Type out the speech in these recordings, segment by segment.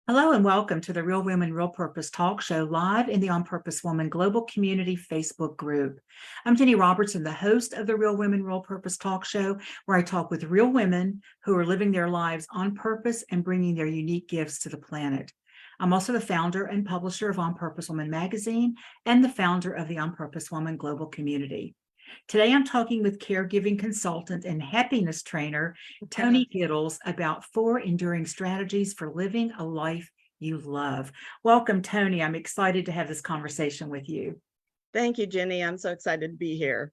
Hello and welcome to the Real Women, Real Purpose talk show live in the On Purpose Woman Global Community Facebook group. I'm Ginny Robertson, the host of the Real Women, Real Purpose talk show, where I talk with real women who are living their lives on purpose and bringing their unique gifts to the planet. I'm also the founder and publisher of On Purpose Woman magazine and the founder of the On Purpose Woman Global Community. Today, I'm talking with caregiving consultant and happiness trainer, Toni Gitles, about 4 enduring strategies for living a life you love. Welcome, Toni. I'm excited to have this conversation with you. Thank you, Ginny. I'm so excited to be here.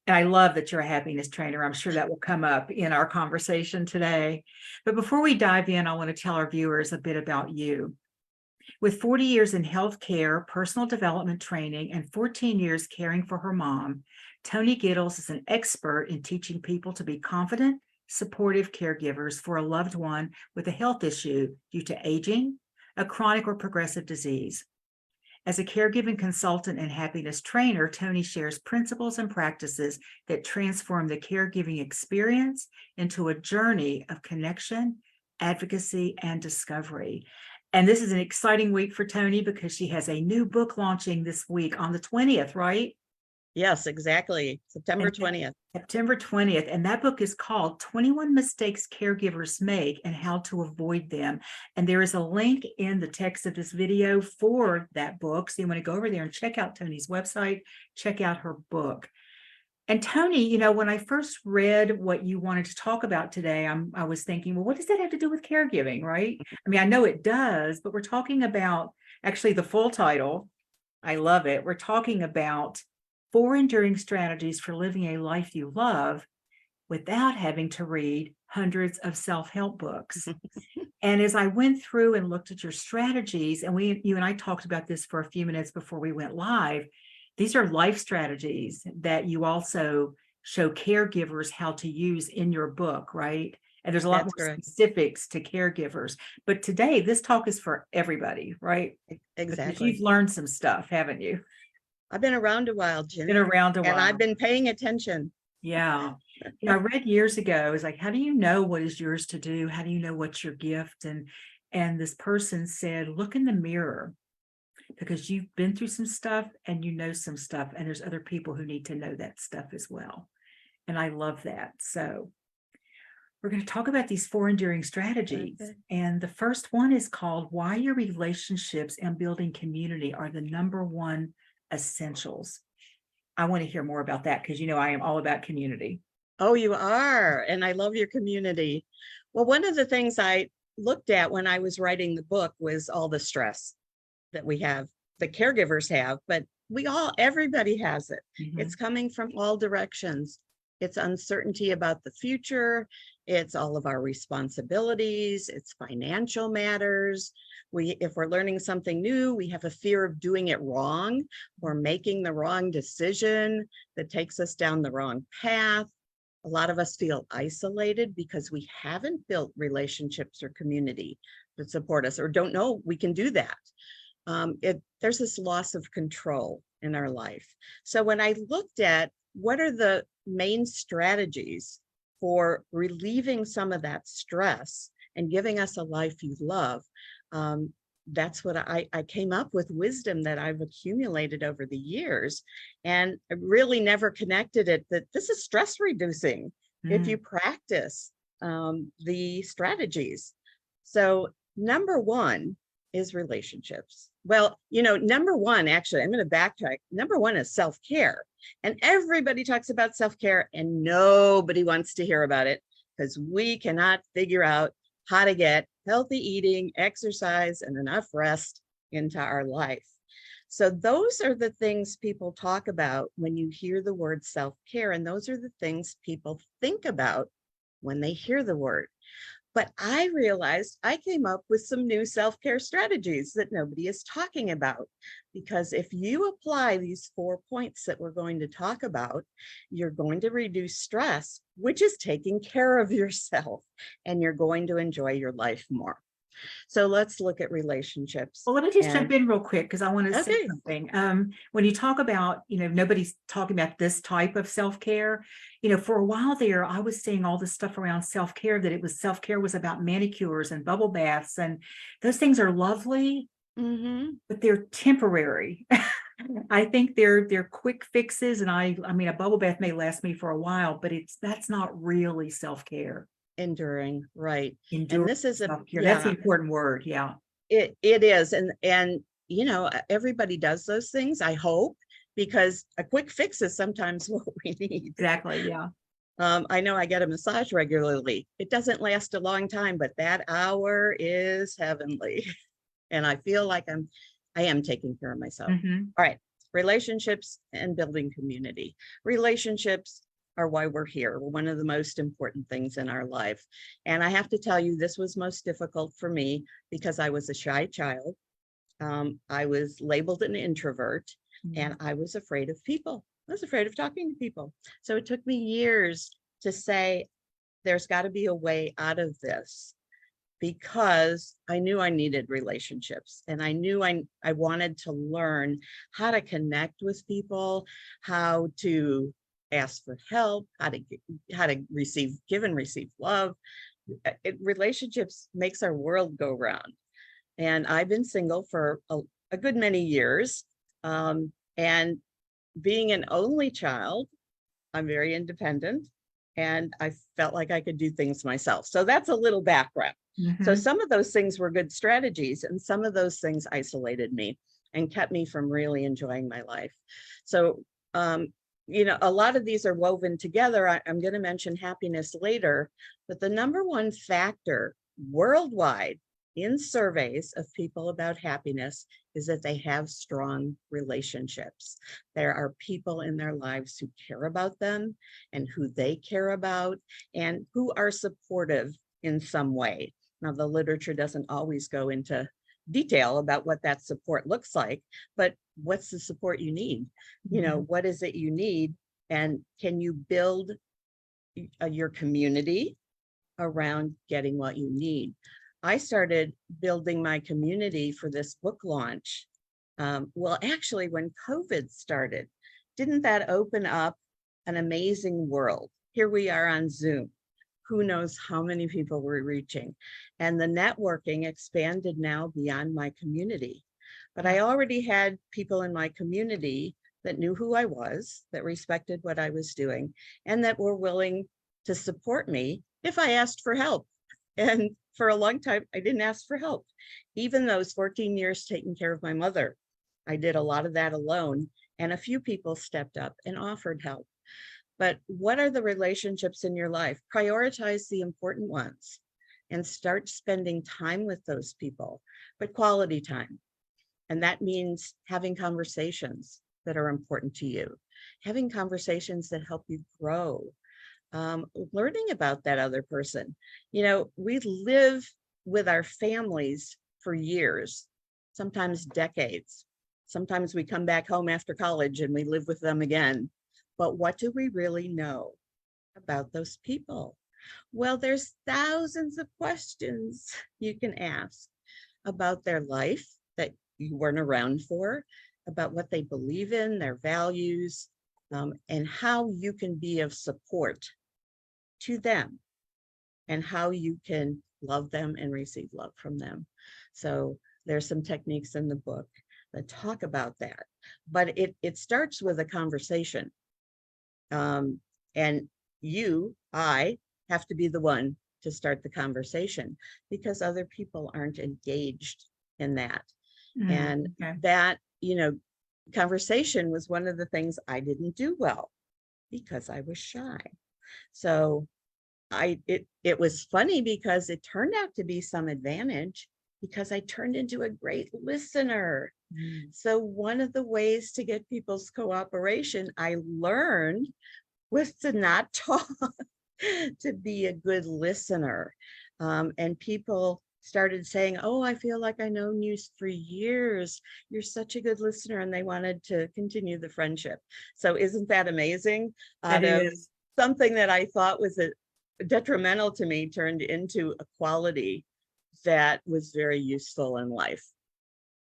And I love that you're a happiness trainer. I'm sure that will come up in our conversation today. But before we dive in, I want to tell our viewers a bit about you. With 40 years in healthcare, personal development training, and 14 years caring for her mom, Toni Gitles is an expert in teaching people to be confident, supportive caregivers for a loved one with a health issue due to aging, a chronic or progressive disease. As a caregiving consultant and happiness trainer, Toni shares principles and practices that transform the caregiving experience into a journey of connection, advocacy, and discovery. And this is an exciting week for Toni because she has a new book launching this week on the 20th, right? Yes, exactly. September 20th. September 20th. And that book is called 21 Mistakes Caregivers Make and How to Avoid Them. And there is a link in the text of this video for that book. So you want to go over there and check out Toni's website, check out her book. And Toni, when I first read what you wanted to talk about today, I was thinking, well, what does that have to do with caregiving, right? I mean, I know it does, but we're talking about actually the full title. I love it. We're talking about 4 enduring strategies for living a life you love without having to read hundreds of self-help books. And as I went through and looked at your strategies, and you and I talked about this for a few minutes before we went live, these are life strategies that you also show caregivers how to use in your book, right? And there's a lot more specifics to caregivers. But today, this talk is for everybody, right? Exactly. Because you've learned some stuff, haven't you? I've been around a while, Ginny. Been around a while. And I've been paying attention. Yeah. I read years ago, it's like, how do you know what is yours to do? How do you know what's your gift? And this person said, look in the mirror, because you've been through some stuff and you know some stuff, and there's other people who need to know that stuff as well. And I love that. So we're going to talk about these 4 enduring strategies. Okay. And the first one is called Why Your Relationships and Building Community Are the #1 Essentials. I want to hear more about that because I am all about community. Oh, you are. And I love your community. Well, one of the things I looked at when I was writing the book was all the stress that we have, the caregivers have, but everybody has it. Mm-hmm. It's coming from all directions. It's uncertainty about the future. It's all of our responsibilities. It's financial matters. If we're learning something new, we have a fear of doing it wrong or making the wrong decision that takes us down the wrong path. A lot of us feel isolated because we haven't built relationships or community that support us or don't know we can do that. There's this loss of control in our life. So when I looked at what are the main strategies for relieving some of that stress and giving us a life you love, that's what I came up with wisdom that I've accumulated over the years, and I really never connected it that this is stress reducing if you practice the strategies. So number 1 is relationships. Well, number 1, actually, I'm going to backtrack. Number 1 is self-care. And everybody talks about self-care and nobody wants to hear about it because we cannot figure out how to get healthy eating, exercise, and enough rest into our life. So those are the things people talk about when you hear the word self-care. And those are the things people think about when they hear the word. But I realized I came up with some new self-care strategies that nobody is talking about. Because if you apply these 4 points that we're going to talk about, you're going to reduce stress, which is taking care of yourself, and you're going to enjoy your life more. So let's look at relationships. Well, let me just And jump in real quick because I want to say okay, something. When you talk about, nobody's talking about this type of self-care, for a while there, I was seeing all this stuff around self-care, that it was self-care was about manicures and bubble baths, and those things are lovely, mhm, but they're temporary. I think they're quick fixes, and I mean, a bubble bath may last me for a while, but that's not really self-care. enduring, right. And Endurance this is a, self-care. That's the yeah, important word. Yeah, it is. And everybody does those things, I hope, because a quick fix is sometimes what we need. exactly. Yeah. I know I get a massage regularly. It doesn't last a long time, but that hour is heavenly. And I feel like I am taking care of myself. Hmm. All right. Relationships and building community. Relationships are why we're here. One of the most important things in our life. And I have to tell you, this was most difficult for me because I was a shy child. I was labeled an introvert and I was afraid of people. I was afraid of talking to people. So it took me years to say, there's got to be a way out of this, because I knew I needed relationships, and I knew I wanted to learn how to connect with people, how to ask for help, how to give and receive love. Relationships makes our world go round. And I've been single for a good many years. And being an only child, I'm very independent, and I felt like I could do things myself. So that's a little background. So Hmm. some of those things were good strategies, and some of those things isolated me and kept me from really enjoying my life. So, a lot of these are woven together. I'm going to mention happiness later, but the number one factor worldwide in surveys of people about happiness is that they have strong relationships. There are people in their lives who care about them and who they care about and who are supportive in some way. Now, the literature doesn't always go into detail about what that support looks like, but what's the support you need? What is it you need? And can you build your community around getting what you need? I started building my community for this book launch. Well, actually, when COVID started, didn't that open up an amazing world? Here we are on Zoom. Who knows how many people we're reaching? And the networking expanded now beyond my community. But I already had people in my community that knew who I was, that respected what I was doing, and that were willing to support me if I asked for help. And for a long time, I didn't ask for help. Even those 14 years taking care of my mother, I did a lot of that alone, and a few people stepped up and offered help. But what are the relationships in your life? Prioritize the important ones and start spending time with those people, but quality time. And that means having conversations that are important to you, having conversations that help you grow, learning about that other person. We live with our families for years, sometimes decades. Sometimes we come back home after college and we live with them again. But what do we really know about those people? Well, there's thousands of questions you can ask about their life that you weren't around for, about what they believe in, their values, and how you can be of support to them, and how you can love them and receive love from them. So there's some techniques in the book that talk about that, but it starts with a conversation. And I have to be the one to start the conversation, because other people aren't engaged in that. And Okay. that, conversation was one of the things I didn't do well because I was shy. So it was funny because it turned out to be some advantage, because I turned into a great listener. So one of the ways to get people's cooperation I learned was to not talk, to be a good listener. And people started saying, "Oh, I feel like I've known you for years. You're such a good listener," and they wanted to continue the friendship. So isn't that amazing? That Out of is. something that I thought was detrimental to me turned into a quality that was very useful in life.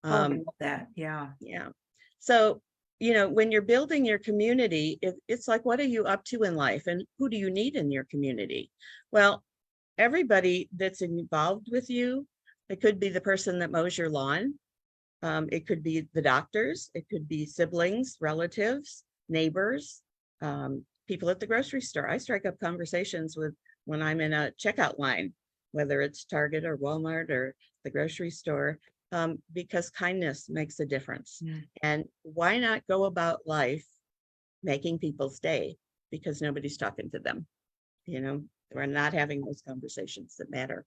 Oh, I love that. Yeah. Yeah. So, when you're building your community, it's like, what are you up to in life and who do you need in your community? Well, everybody that's involved with you, it could be the person that mows your lawn. It could be the doctors. It could be siblings, relatives, neighbors, people at the grocery store. I strike up conversations with when I'm in a checkout line, whether it's Target or Walmart or the grocery store, because kindness makes a difference. Mm. And why not go about life making people's day because nobody's talking to them? We're not having those conversations that matter.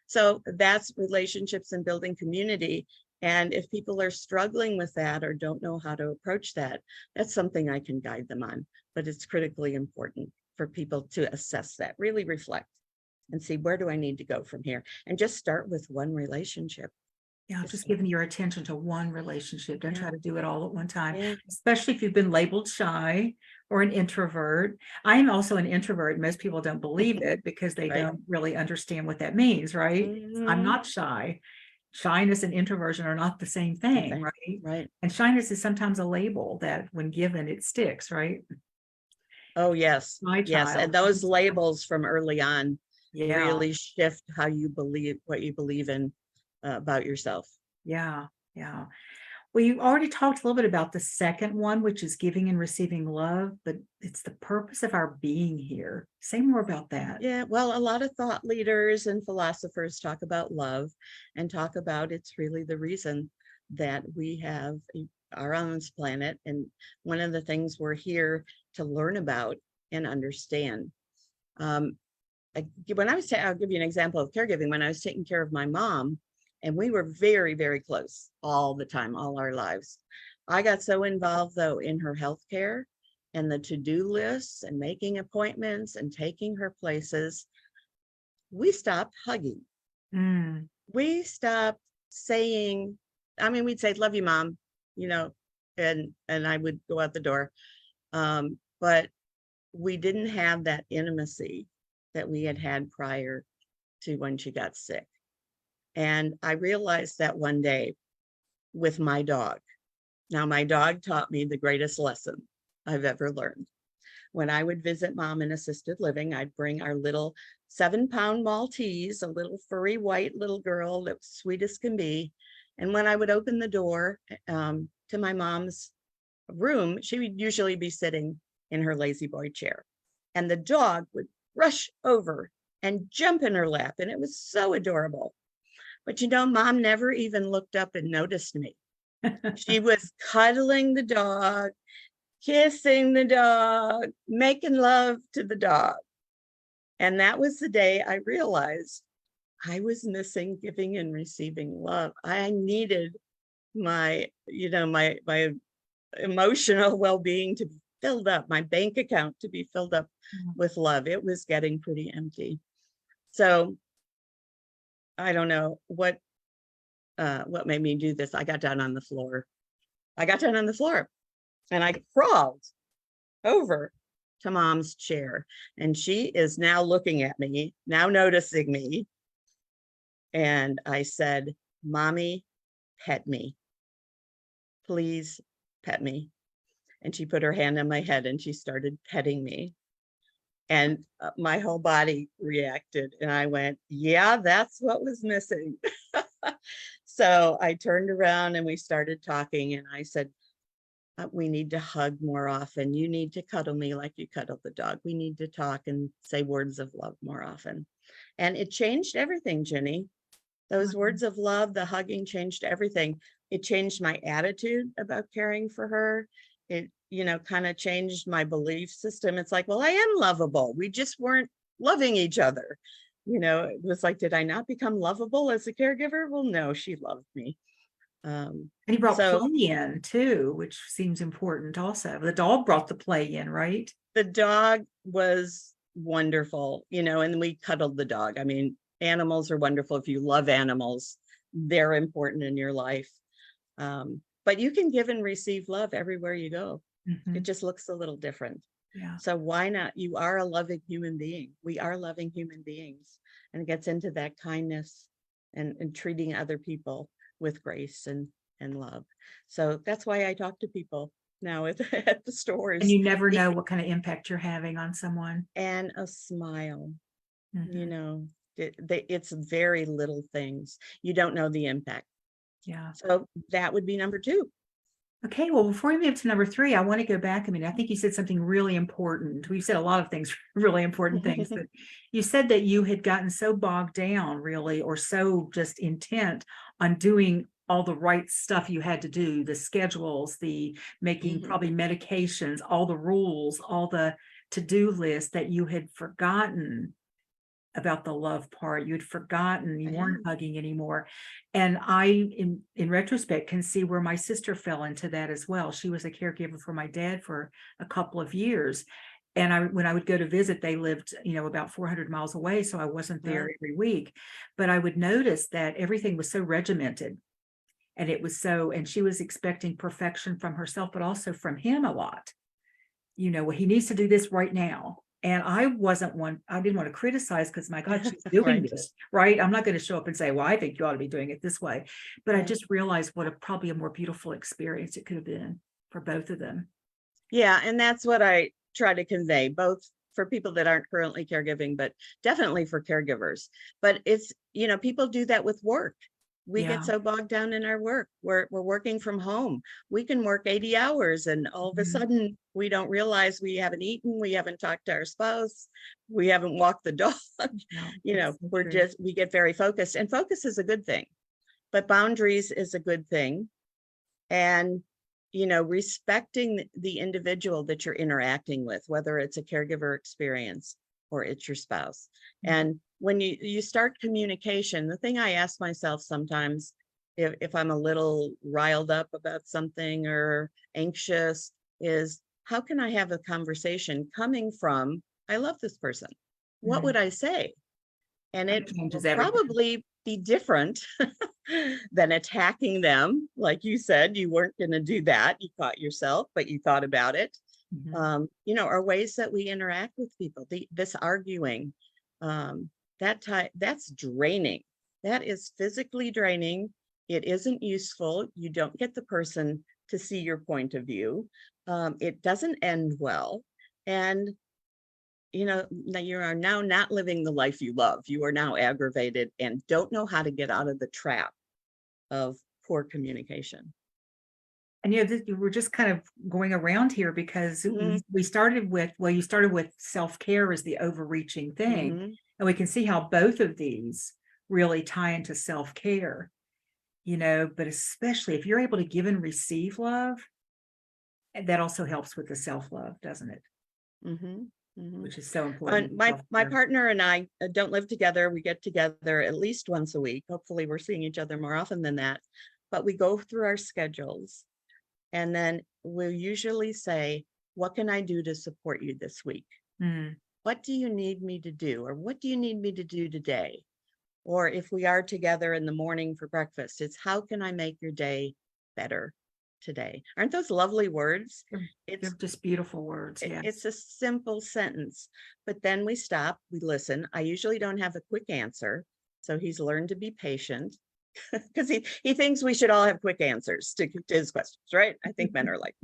So that's relationships and building community. And if people are struggling with that or don't know how to approach that, that's something I can guide them on. But it's critically important for people to assess that, really reflect and see, where do I need to go from here? And just start with one relationship. Yeah, just giving your attention to one relationship. Don't Yeah. try to do it all at one time, Yeah. especially if you've been labeled shy or an introvert. I am also an introvert. Most people don't believe it because they Right. don't really understand what that means, right? I'm Mhm. not shy. Shyness and introversion are not the same thing, Okay. right? Right. And shyness is sometimes a label that when given, it sticks, right? Oh, yes. My Yes. child. And those labels from early on Yeah, really shift how you believe, what you believe in about yourself. yeah, yeah. Well, you already talked a little bit about the second one, which is giving and receiving love, but it's the purpose of our being here. Say more about that. Yeah, well, a lot of thought leaders and philosophers talk about love and talk about it's really the reason that we are on this planet. And one of the things we're here to learn about and understand. Um, I'll give you an example of caregiving. When I was taking care of my mom, and we were very, very close all the time, all our lives. I got so involved though in her health care and the to-do lists and making appointments and taking her places. We stopped hugging. Mm, We stopped saying, we'd say, love you, mom, and I would go out the door. But we didn't have that intimacy that we had prior to when she got sick. And I realized that one day with my dog. Now, my dog taught me the greatest lesson I've ever learned. When I would visit mom in assisted living, I'd bring our little 7-pound Maltese, a little furry white little girl that was sweet as can be. And when I would open the door to my mom's room, she would usually be sitting in her lazy boy chair. And the dog would rush over and jump in her lap. And it was so adorable. But mom never even looked up and noticed me. She was cuddling the dog, kissing the dog, making love to the dog. And that was the day I realized I was missing giving and receiving love. I needed my emotional well-being to be filled up, my bank account to be filled up with love. It was getting pretty empty. So I don't know what made me do this. I got down on the floor. And I crawled over to mom's chair. And she is now looking at me, now noticing me. And I said, Mommy, pet me. Please pet me. And she put her hand on my head and she started petting me. And my whole body reacted. And I went, yeah, that's what was missing. So I turned around and we started talking. And I said, we need to hug more often. You need to cuddle me like you cuddle the dog. We need to talk and say words of love more often. And it changed everything, Ginny. Those words of love, the hugging changed everything. It changed my attitude about caring for her. It, kind of changed my belief system. It's like, well, I am lovable. We just weren't loving each other. It was like, did I not become lovable as a caregiver? Well, no, she loved me. And he brought So play in too, which seems important also. The dog brought the play in, right? the dog was wonderful, and we cuddled the dog. Animals are wonderful. If you love animals, they're important in your life. But you can give and receive love everywhere you go. It just looks a little different. Yeah. So why not? You are a loving human being. We are loving human beings. And it gets into that kindness and treating other people with grace and love. So that's why I talk to people now at, at the And stores. you never know what kind of impact you're having on someone. And a smile, you Mhm. know, it's very little things. You don't know the impact. Yeah. So that would be number two. Okay, well, before we move to number three, I want to go back. I mean, I think you said something really important. We've said a lot of things, really important things, but you said that you had gotten so bogged down, really, or so just intent on doing all the right stuff you had to do, the schedules, the making Mhm. probably medications, all the rules, all the to-do list, that you had forgotten about the love part. You'd forgotten, you weren't Yeah. hugging anymore. And I, in retrospect, can see where my sister fell into that as well. She was a caregiver for my dad for a couple of years. And when I would go to visit, they lived, about 400 miles away. So I wasn't there Wow. every week, but I would notice that everything was so regimented. And it was so, and she was expecting perfection from herself, but also from him a lot. Well, he needs to do this right now. And I didn't want to criticize, because my God, she's doing Right. this, right? I'm not going to show up and say, well, I think you ought to be doing it this way. But I Yeah. just realized what probably a more beautiful experience it could have been for both of them. Yeah. And that's what I try to convey, both for people that aren't currently caregiving, but definitely for caregivers. But it's, people do that with work. We get Yeah. so bogged down in our work. We're working from home. We can work 80 hours and all of a Mhm. sudden we don't realize we haven't eaten, we haven't talked to our spouse, we haven't walked the dog. Yeah, it's so true. We get very focused, and focus is a good thing, but boundaries is a good thing. And respecting the individual that you're interacting with, whether it's a caregiver experience or it's your spouse. Mhm. And when you start communication, the thing I ask myself sometimes, if I'm a little riled up about something or anxious, is how can I have a conversation coming from, I love this person, what Mhm. would I say? And That it changes will everything. probably be different than attacking them. Like you said, you weren't going to do that. You caught yourself, but you thought about it. Mhm. Are ways that we interact with people. This arguing, that's draining. That is physically draining. It isn't useful. You don't get the person to see your point of view. It doesn't end well. And now you are now not living the life you love. You are now aggravated and don't know how to get out of the trap of poor communication. And we're just kind of going around here, because Mhm. we started with, well, you started with self-care as the overreaching thing. Mhm. And we can see how both of these really tie into self-care, but especially if you're able to give and receive love, that also helps with the self-love, doesn't it? Mhm. Mhm. Which is so And important. my Self-care. partner and I don't live together. We get together at least once a week. Hopefully, we're seeing each other more often than that. But we go through our schedules, and then we'll usually say, "What can I do to support you this week? Mm. What do you need me to do? Or what do you need me to do today?" Or if we are together in the morning for breakfast, it's, how can I make your day better today? Aren't those lovely words? They're It's just beautiful words. it's Yes. a simple sentence, but then we stop, we listen. I usually don't have a quick answer. So he's learned to be patient because he thinks we should all have quick answers to his questions, right? I think men are like,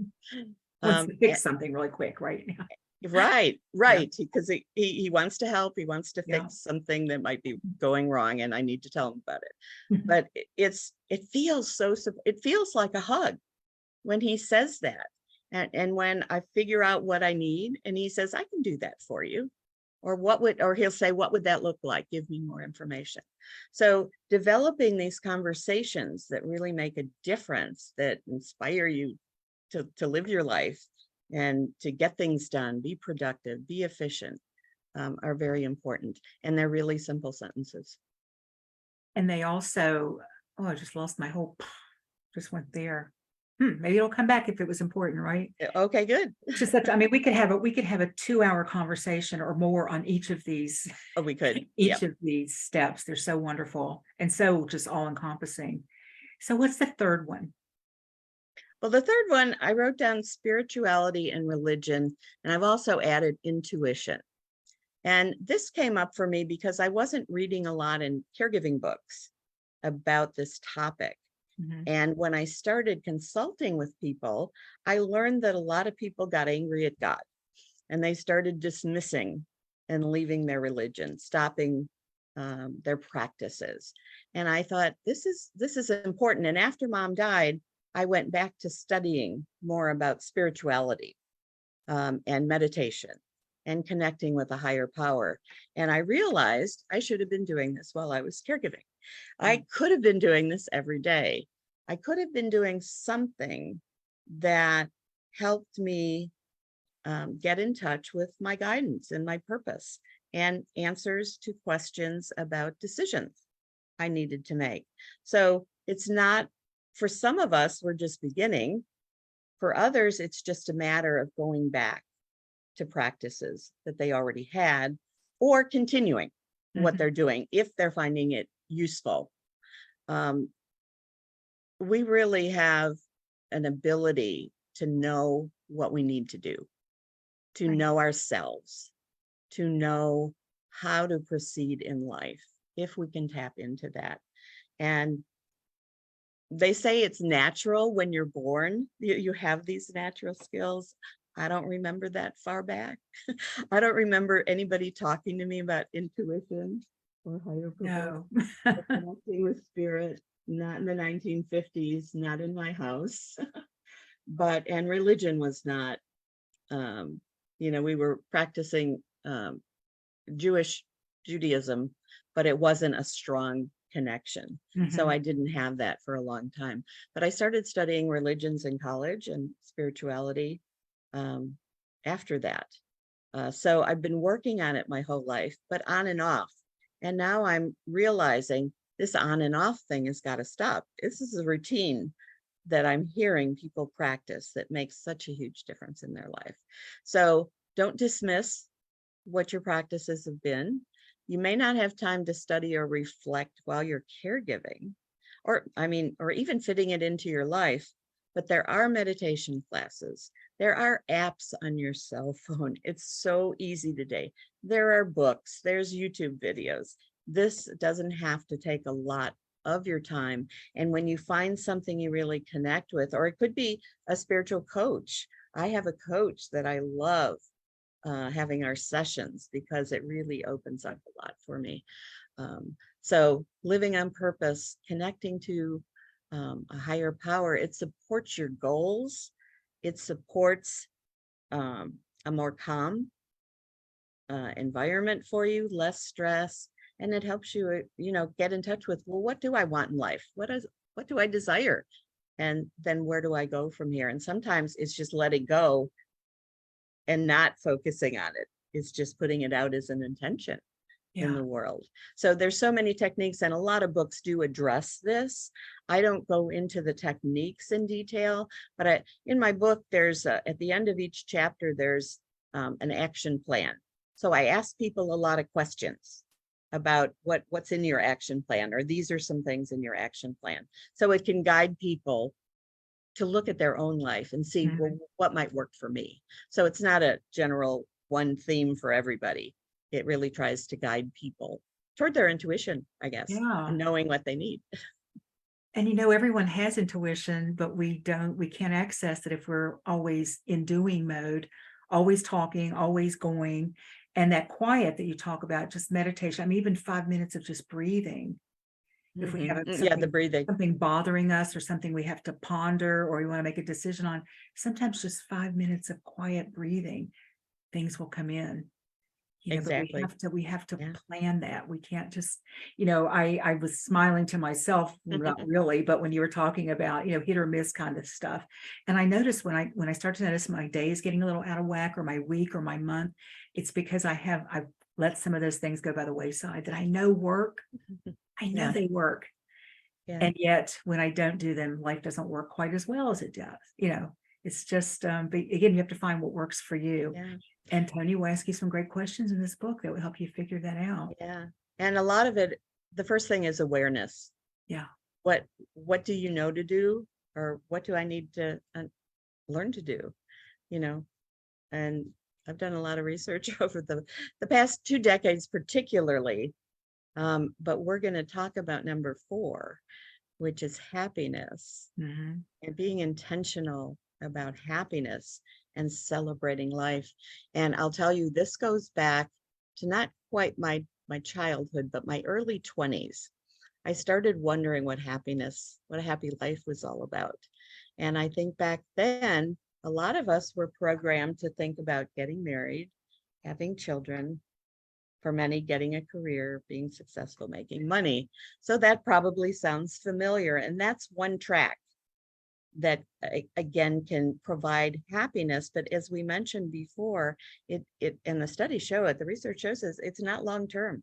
Wants to eh, fix something really quick, right? Yeah. right, Yeah. right. Because he wants to help, he wants to Yeah. fix something that might be going wrong, and I need to tell him about it. But it feels it feels like a hug when he says that. And when I figure out what I need and he says, I can do that for you. Or he'll say, what would that look like? Give me more information. So developing these conversations that really make a difference, that inspire you to live your life and to get things done, be productive, be efficient, are very important. And they're really simple sentences. And they also, oh, I just lost my whole, just went there. Maybe it'll come back if it was important, right? Okay, good. Just that, I mean, we could have a 2-hour conversation or more on each of these, Oh, we could. Yeah. each of these steps. They're so wonderful and so just all encompassing. So what's the third one? Well, the third one, I wrote down spirituality and religion, and I've also added intuition. And this came up for me because I wasn't reading a lot in caregiving books. about this topic. Mhm. And when I started consulting with people, I learned that a lot of people got angry at God and they started dismissing and leaving their religion, stopping their practices. And I thought, this is important. And after Mom died, I went back to studying more about spirituality and meditation and connecting with a higher power. And I realized I should have been doing this while I was caregiving. I could have been doing this every day. I could have been doing something that helped me get in touch with my guidance and my purpose and answers to questions about decisions I needed to make. So it's not, for some of us, we're just beginning. For others, it's just a matter of going back to practices that they already had or continuing what Mhm. they're doing if they're finding it useful. We really have an ability to know what we need to do, to Right. know ourselves, to know how to proceed in life if we can tap into that. And they say it's natural when you're born, you have these natural skills. I don't remember that far back. I don't remember anybody talking to me about intuition or higher purpose No. or connecting with spirit, not in the 1950s, not in my house. And religion was not, we were practicing Judaism, but it wasn't a strong connection. So Mhm. I didn't have that for a long time. But I started studying religions in college and spirituality after that. So I've been working on it my whole life, but on and off. And now I'm realizing this on and off thing has got to stop. This is a routine that I'm hearing people practice that makes such a huge difference in their life. So don't dismiss what your practices have been. You may not have time to study or reflect while you're caregiving, or even fitting it into your life, but there are meditation classes. There are apps on your cell phone. It's so easy today. There are books, there's YouTube videos. This doesn't have to take a lot of your time. And when you find something you really connect with, or it could be a spiritual coach. I have a coach that I love having our sessions because it really opens up a lot for me. So living on purpose, connecting to a higher power, it supports your goals. It supports a more calm environment for you, less stress, and it helps you, get in touch with, well, what do I want in life? What do I desire? And then where do I go from here? And sometimes it's just letting go and not focusing on it. It's just putting it out as an intention in Yeah. the world. So there's so many techniques, and a lot of books do address this. I don't go into the techniques in detail, but in my book, there's at the end of each chapter, there's an action plan. So I ask people a lot of questions about what's in your action plan, or these are some things in your action plan. So it can guide people to look at their own life and see, Mhm. well, what might work for me. So it's not a general one theme for everybody. It really tries to guide people toward their intuition, I guess, Yeah. and knowing what they need. And everyone has intuition, but we can't access it if we're always in doing mode, always talking, always going. And that quiet that you talk about, just meditation, even 5 minutes of just breathing. If we have Yeah, the breathing. something bothering us or something we have to ponder or we want to make a decision on, sometimes just 5 minutes of quiet breathing, things will come in. But Exactly. we have to Yeah. plan that. We can't just, I was smiling to myself, not really, but when you were talking about, hit or miss kind of stuff. And I noticed when I start to notice my day is getting a little out of whack, or my week or my month, it's because I've let some of those things go by the wayside that I know work. I know Yeah. they work. Yeah. And yet when I don't do them, life doesn't work quite as well as it does. It's just, but again, you have to find what works for you. Yeah. And Toni will ask you some great questions in this book that will help you figure that out. Yeah. And a lot of it, the first thing is awareness. Yeah. What do you know to do, or what do I need to learn to do? And I've done a lot of research over the past 2 decades, particularly. But we're going to talk about number 4, which is happiness, Mhm. and being intentional about happiness and celebrating life. And I'll tell you, this goes back to not quite my childhood, but my early 20s. I started wondering what a happy life was all about. And I think back then, a lot of us were programmed to think about getting married, having children, for many getting a career, being successful, making money. So that probably sounds familiar. And that's one track that again can provide happiness. But as we mentioned before, it and the studies show it, the research shows us it's not long term.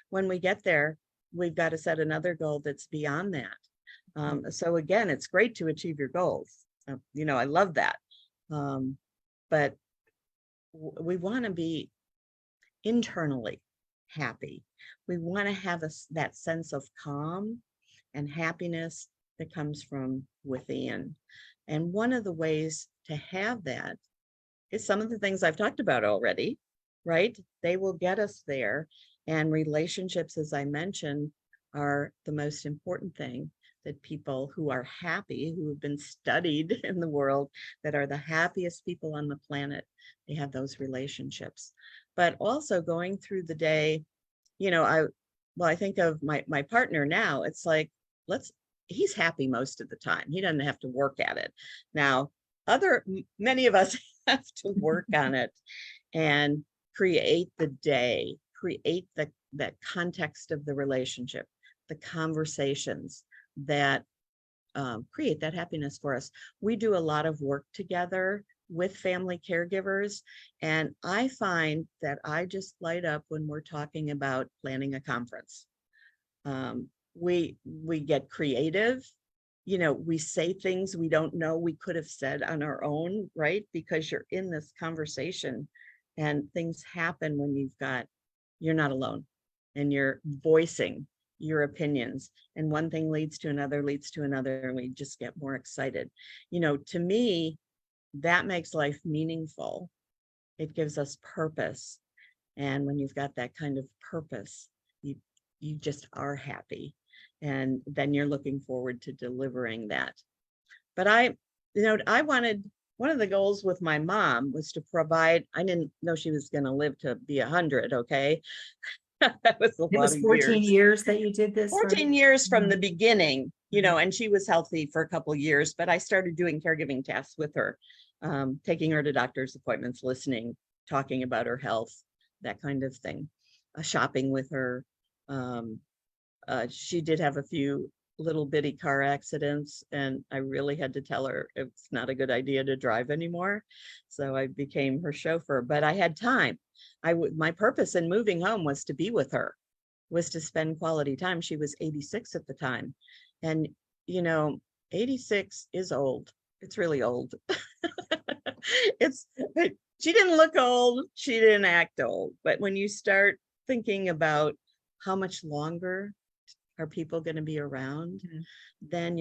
When we get there, we've got to set another goal that's beyond that. So again, it's great to achieve your goals. I love that. But we want to be internally happy. We want to have that sense of calm and happiness that comes from within. And one of the ways to have that is some of the things I've talked about already, right? They will get us there. And relationships, as I mentioned, are the most important thing that people who are happy, who have been studied in the world, that are the happiest people on the planet, they have those relationships. But also going through the day, I think of my partner now, it's like, he's happy most of the time. He doesn't have to work at it. Now, many of us have to work on it and create the day, create that context of the relationship, the conversations that create that happiness for us. We do a lot of work together with family caregivers, and I find that I just light up when we're talking about planning a conference. We get creative. We say things we don't know we could have said on our own, right? Because you're in this conversation and things happen when you're not alone and you're voicing your opinions, and one thing leads to another, and we just get more excited. To me, that makes life meaningful. It gives us purpose. And when you've got that kind of purpose, you just are happy. And then you're looking forward to delivering that. But I wanted, one of the goals with my mom was to provide, I didn't know she was going to live to be 100. Okay. That was a It lot was of 14 years. years that you did this? 14 years from the Mhm. beginning, and she was healthy for a couple of years, but I started doing caregiving tasks with her, taking her to doctor's appointments, listening, talking about her health, that kind of thing, shopping with her. She did have a few little bitty car accidents, and I really had to tell her it's not a good idea to drive anymore. So I became her chauffeur, but I had time. My purpose in moving home was to be with her, was to spend quality time. She was 86 at the time. And, 86 is old. It's really old. She didn't look old. She didn't act old. But when you start thinking about how much longer are people going to be around, then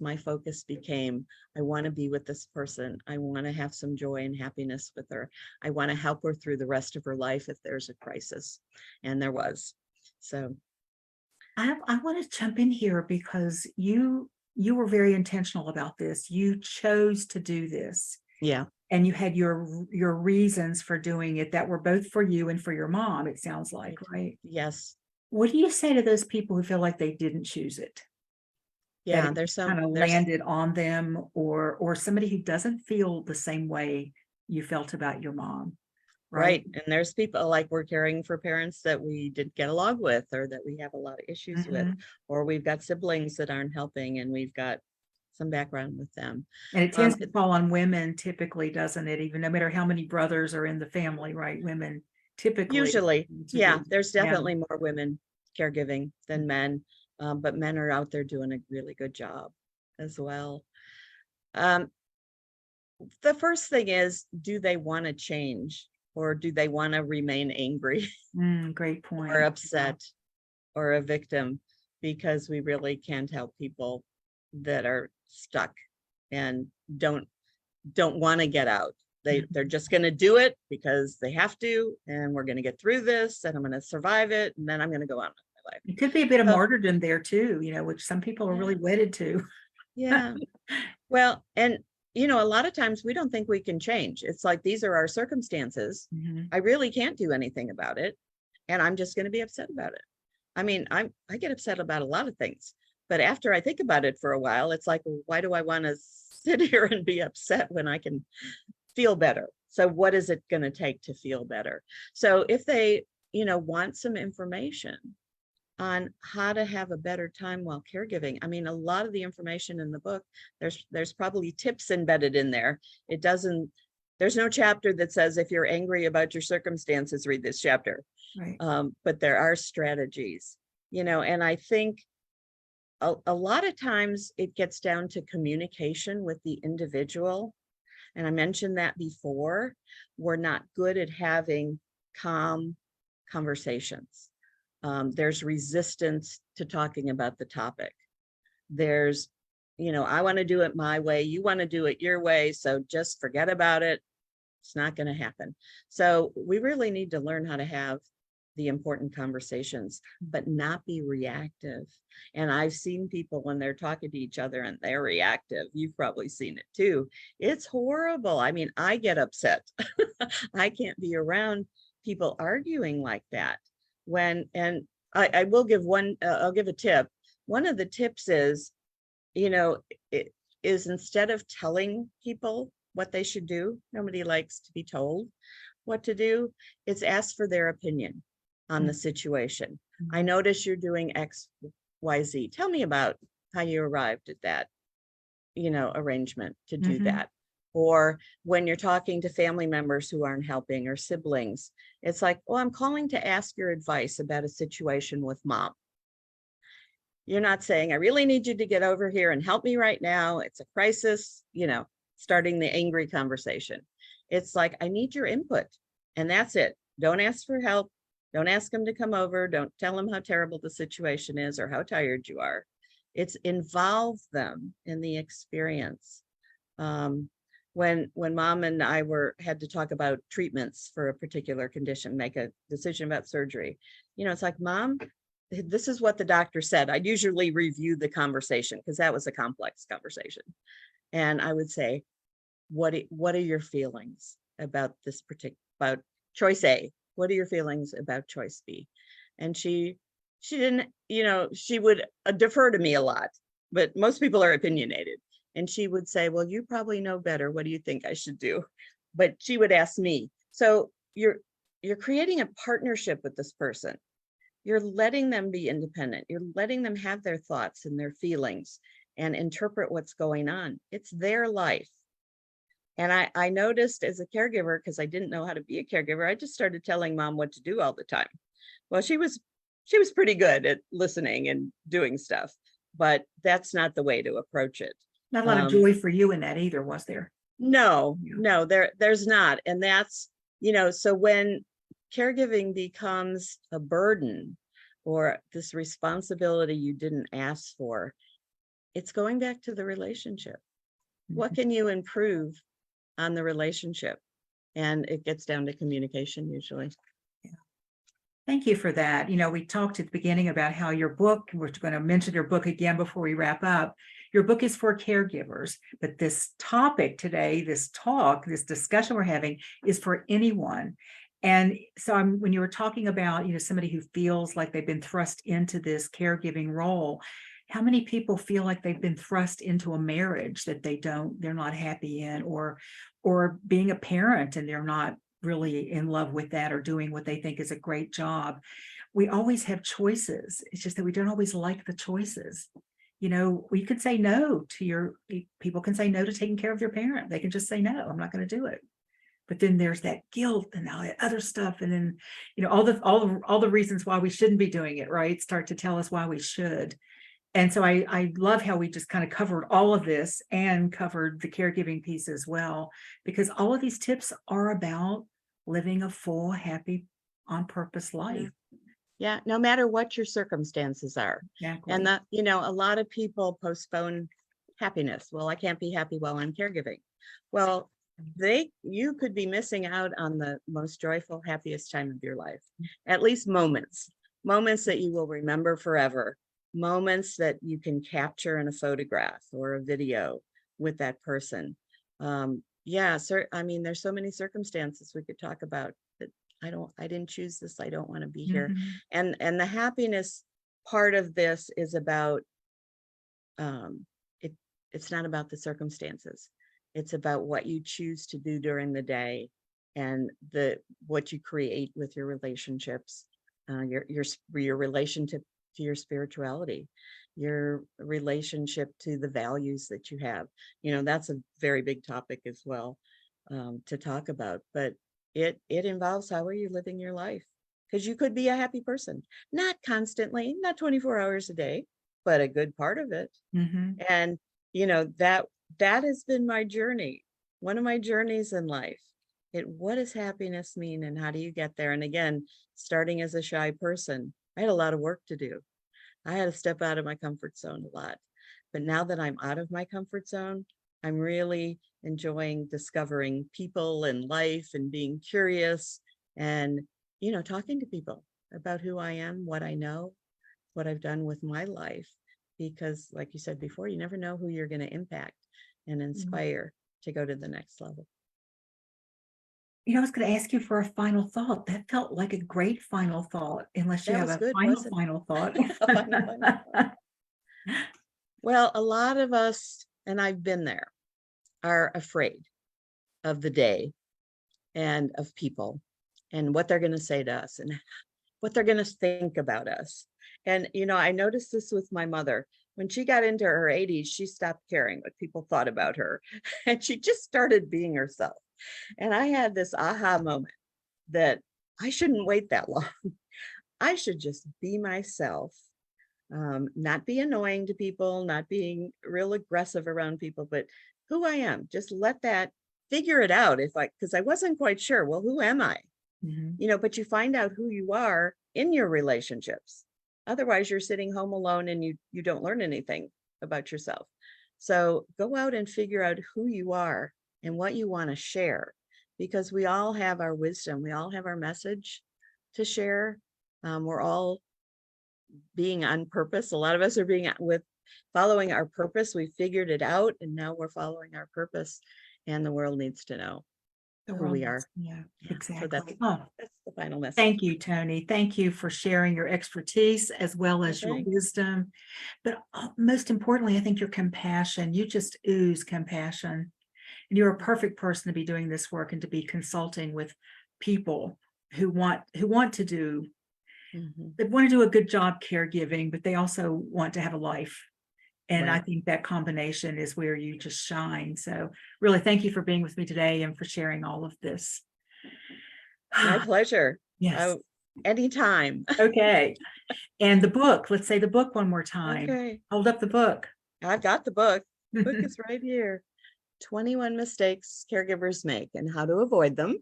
my focus became, I want to be with this person. I want to have some joy and happiness with her. I want to help her through the rest of her life if there's a crisis. And there was. So I want to jump in here because you were very intentional about this. You chose to do this. yeah. And you had your reasons for doing it that were both for you and for your mom, it sounds like, right? Yes. What do you say to those people who feel like they didn't choose it? Yeah, That it there's kind of there's landed on them, or somebody who doesn't feel the same way you felt about your mom, right? right. And there's people, like, we're caring for parents that we didn't get along with, or that we have a lot of issues with, Mhm. or we've got siblings that aren't helping and we've got some background with them. And it tends to It- fall on women typically, doesn't it? Even no matter how many brothers are in the family, right? Women typically Usually, to yeah, do. there's Yeah. definitely more women caregiving than men, but men are out there doing a really good job as well. Um, the first thing is, do they want to change, or do they want to remain angry Great or point. upset or a victim? Because we really can't help people that are stuck and don't want to get out. They're just going to do it because they have to, and we're going to get through this, and I'm going to survive it, and then I'm going to go on life. It could be a bit of So, martyrdom there too, which some people are really yeah, wedded to. yeah. Well, and a lot of times we don't think we can change. It's like, these are our circumstances. Mhm. I really can't do anything about it. And I'm just going to be upset about it. I mean, I get upset about a lot of things, but after I think about it for a while, it's like, well, why do I want to sit here and be upset when I can feel better? So what is it going to take to feel better? So if they, want some information on how to have a better time while caregiving. I mean, a lot of the information in the book, there's probably tips embedded in there. There's no chapter that says, if you're angry about your circumstances, read this chapter. Right. But there are strategies, and I think a lot of times it gets down to communication with the individual. And I mentioned that before, we're not good at having calm conversations. There's resistance to talking about the topic. There's, I want to do it my way. You want to do it your way. So just forget about it. It's not going to happen. So we really need to learn how to have the important conversations, but not be reactive. And I've seen people when they're talking to each other and they're reactive. You've probably seen it too. It's horrible. I mean, I get upset. I can't be around people arguing like that. And I will give I'll give a tip. One of the tips is, it is, instead of telling people what they should do, nobody likes to be told what to do. It's ask for their opinion on the situation. I notice you're doing X, Y, Z. Tell me about how you arrived at that, arrangement to do that. Or when you're talking to family members who aren't helping, or siblings, it's like, well, I'm calling to ask your advice about a situation with mom. You're not saying, I really need you to get over here and help me right now. It's a crisis, starting the angry conversation. It's like, I need your input. And that's it. Don't ask for help. Don't ask them to come over. Don't tell them how terrible the situation is or how tired you are. It's involve them in the experience. When mom and I had to talk about treatments for a particular condition, make a decision about surgery, it's like, Mom, this is what the doctor said. I'd usually review the conversation because that was a complex conversation. And I would say, what are your feelings about this about choice A? What are your feelings about choice B? And she didn't, she would defer to me a lot, but most people are opinionated. And she would say, well, you probably know better. What do you think I should do? But she would ask me. So you're creating a partnership with this person. You're letting them be independent. You're letting them have their thoughts and their feelings and interpret what's going on. It's their life. And I noticed as a caregiver, because I didn't know how to be a caregiver, I just started telling mom what to do all the time. Well, she was pretty good at listening and doing stuff, but that's not the way to approach it. Not a lot of joy for you in that either, was there? No, Yeah. no, there's not. And that's, so when caregiving becomes a burden or this responsibility you didn't ask for, it's going back to the relationship. What can you improve on the relationship? And it gets down to communication usually. Thank you for that. We talked at the beginning about how your book, we're going to mention your book again before we wrap up. Your book is for caregivers, but this topic today, this discussion we're having is for anyone. And so when you were talking about, somebody who feels like they've been thrust into this caregiving role, how many people feel like they've been thrust into a marriage that they're not happy in, or being a parent and they're not really in love with that or doing what they think is a great job. We always have choices. It's just that we don't always like the choices. We could say no to people can say no to taking care of their parent. They can just say, no, I'm not going to do it. But then there's that guilt and all that other stuff. And then, all the reasons why we shouldn't be doing it, right, start to tell us why we should. And so I love how we just kind of covered all of this and covered the caregiving piece as well, because all of these tips are about living a full, happy, on purpose life. Yeah, no matter what your circumstances are. Exactly. And that, a lot of people postpone happiness. Well, I can't be happy while I'm caregiving. Well, you could be missing out on the most joyful, happiest time of your life, at least moments. moments that you will remember forever, moments that you can capture in a photograph or a video with that person. Yeah, sir. I mean, there's so many circumstances we could talk about that I didn't choose this. I don't want to be here. Mhm. And the happiness part of this is about, um, it, it's not about the circumstances. It's about what you choose to do during the day and what you create with your relationships, your relationship to your spirituality, your relationship to the values that you have. That's a very big topic as well, to talk about, but it involves how are you living your life? Because you could be a happy person, not constantly, not 24 hours a day, but a good part of it. Mhm. And that has been my journey, one of my journeys in life. What does happiness mean and how do you get there? And again, starting as a shy person, I had a lot of work to do. I had to step out of my comfort zone a lot. But now that I'm out of my comfort zone, I'm really enjoying discovering people and life and being curious and, talking to people about who I am, what I know, what I've done with my life. Because like you said before, you never know who you're going to impact and inspire to go to the next level. I was going to ask you for a final thought. That felt like a great final thought, unless you That have was a good, wasn't final thought. it? Final thought. Well, a lot of us, and I've been there, are afraid of the day and of people and what they're going to say to us and what they're going to think about us. And, I noticed this with my mother. When she got into her 80s, she stopped caring what people thought about her and she just started being herself. And I had this aha moment that I shouldn't wait that long. I should just be myself, not be annoying to people, not being real aggressive around people, but who I am. Just let that figure it out. Because I wasn't quite sure, well, who am I? Mhm. But you find out who you are in your relationships. Otherwise, you're sitting home alone and you don't learn anything about yourself. So go out and figure out who you are and what you want to share, because we all have our wisdom. We all have our message to share. We're all being on purpose. A lot of us are following our purpose. We figured it out and now we're following our purpose, and the world needs to know The who world we are. yeah, Yeah, so exactly. Oh, that's the final message. thank you, Toni. Thank you for sharing your expertise as well as your thanks. wisdom. But most importantly, I think your compassion. You just ooze compassion. And you're a perfect person to be doing this work and to be consulting with people who want to do Mhm. they want to do a good job caregiving, but they also want to have a life. And I Right. think that combination is where you just shine. So really, thank you for being with me today and for sharing all of this. My pleasure. Yes. Anytime. Okay. And the book, let's say the book one more time. Okay. Hold up the book. I've got the book. The book is right here. 21 Mistakes Caregivers Make and How to Avoid Them.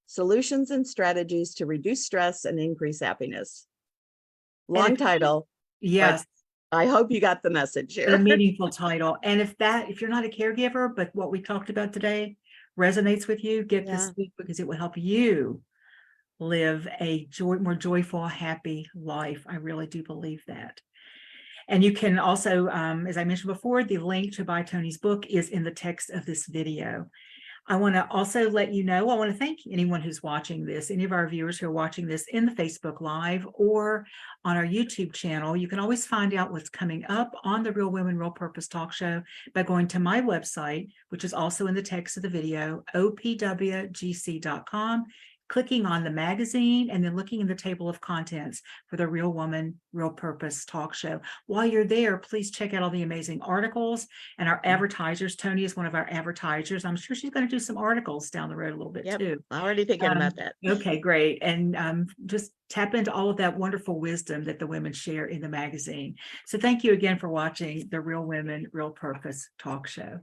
Solutions and Strategies to Reduce Stress and Increase Happiness. Long title. Yes. But I hope you got the message here. A meaningful title. And if you're not a caregiver, but what we talked about today resonates with you, get this book because it will help you live a more joyful, happy life. I really do believe that. And you can also, as I mentioned before, the link to buy Toni's book is in the text of this video. I want to also let you know, I want to thank anyone who's watching this, any of our viewers who are watching this in the Facebook Live or on our YouTube channel. You can always find out what's coming up on the Real Women, Real Purpose Talk Show by going to my website, which is also in the text of the video, opwgc.com, clicking on the magazine, and then looking in the table of contents for the Real Woman, Real Purpose Talk Show. While you're there, please check out all the amazing articles and our advertisers. Toni is one of our advertisers. I'm sure she's going to do some articles down the road a little bit too. Already thinking about that. Okay, great. And just tap into all of that wonderful wisdom that the women share in the magazine. So thank you again for watching the Real Women, Real Purpose Talk Show.